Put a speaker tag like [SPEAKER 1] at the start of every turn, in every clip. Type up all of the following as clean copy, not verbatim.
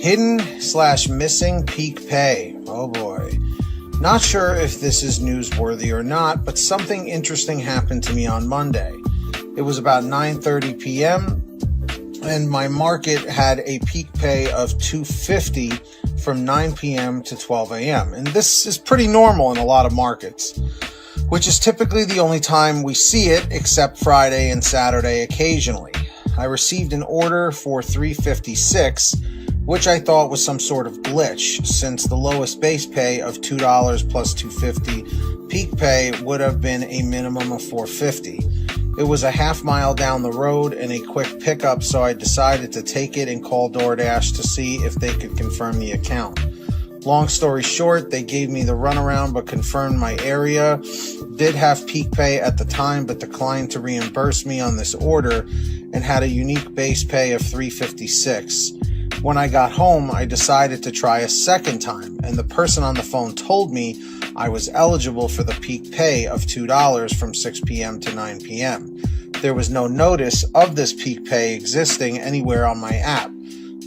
[SPEAKER 1] Hidden/missing peak pay. Oh boy. Not sure if this is newsworthy or not, but something interesting happened to me on Monday. It was about 9:30 p.m. and my market had a peak pay of $2.50 from 9 p.m. to 12 a.m. And this is pretty normal in a lot of markets, which is typically the only time we see it, except Friday and Saturday occasionally. I received an order for $3.56, which I thought was some sort of glitch, since the lowest base pay of $2 plus $2.50 peak pay would have been a minimum of $4.50. It was a half mile down the road and a quick pickup, so I decided to take it and call DoorDash to see if they could confirm the account. Long story short, they gave me the runaround but confirmed my area did have peak pay at the time, but declined to reimburse me on this order and had a unique base pay of $3.56. When I got home, I decided to try a second time, and the person on the phone told me I was eligible for the peak pay of $2 from 6 p.m. to 9 p.m. There was no notice of this peak pay existing anywhere on my app,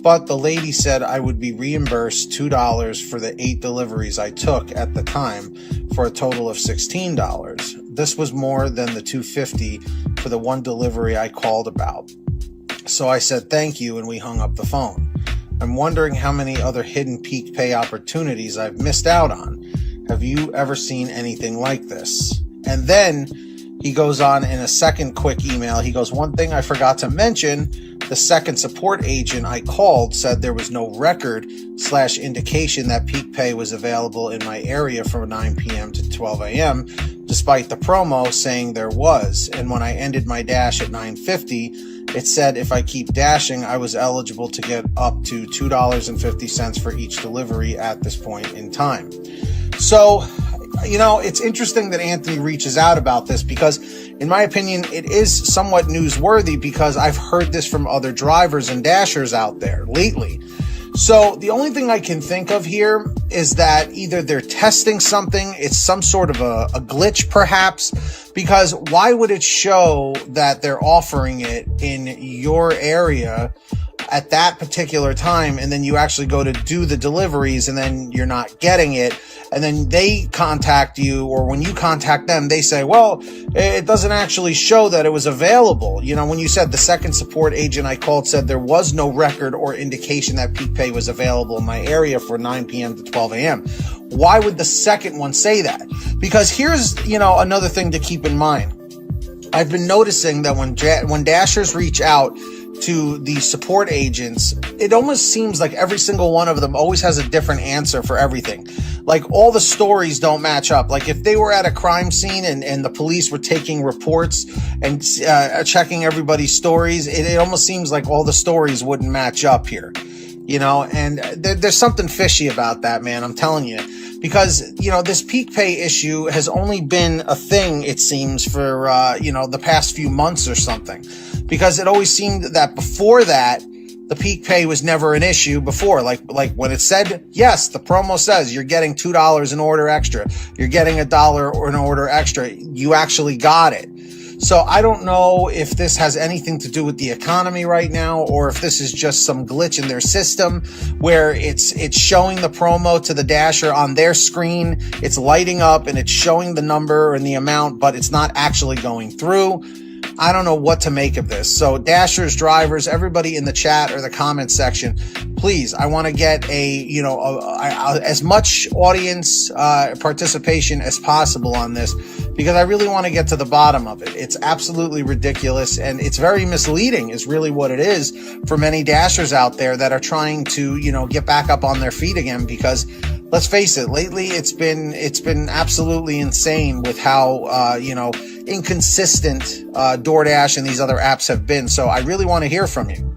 [SPEAKER 1] but the lady said I would be reimbursed $2 for the 8 deliveries I took at the time, for a total of $16. This was more than the $2.50 for the one delivery I called about. So I said thank you and we hung up the phone. I'm wondering how many other hidden peak pay opportunities I've missed out on. Have you ever seen anything like this? And then he goes on in a second quick email. He goes, one thing I forgot to mention, the second support agent I called said there was no record/indication that peak pay was available in my area from 9 p.m. to 12 a.m., despite the promo saying there was. And when I ended my dash at 9:50, it said if I keep dashing, I was eligible to get up to $2.50 for each delivery at this point in time. So, it's interesting that Anthony reaches out about this because, in my opinion, it is somewhat newsworthy because I've heard this from other drivers and dashers out there lately. So the only thing I can think of here is that either they're testing something, it's some sort of a glitch perhaps, because why would it show that they're offering it in your area at that particular time, and then you actually go to do the deliveries and then you're not getting it, and then they contact you, or when you contact them, they say, well, it doesn't actually show that it was available. When you said the second support agent I called said there was no record or indication that peak pay was available in my area for 9 p.m. to 12 a.m. Why would the second one say that? Because here's, another thing to keep in mind. I've been noticing that when dashers reach out to the support agents, it almost seems like every single one of them always has a different answer for everything. Like, all the stories don't match up. Like, if they were at a crime scene and the police were taking reports and checking everybody's stories, it almost seems like all the stories wouldn't match up here, and there's something fishy about that, man. I'm telling you. Because, this peak pay issue has only been a thing, it seems, for, the past few months or something. Because it always seemed that before that, the peak pay was never an issue before. Like when it said, yes, the promo says you're getting $2 an order extra. You're getting $1 or an order extra. You actually got it. So I don't know if this has anything to do with the economy right now, or if this is just some glitch in their system where it's showing the promo to the dasher on their screen. It's lighting up and it's showing the number and the amount, but it's not actually going through. I don't know what to make of this. So dashers, drivers, everybody in the chat or the comment section, please, I want to get as much audience participation as possible on this, because I really want to get to the bottom of it. It's absolutely ridiculous, and it's very misleading is really what it is for many dashers out there that are trying to, get back up on their feet again, because let's face it, lately it's been absolutely insane with how, inconsistent DoorDash and these other apps have been. So I really want to hear from you.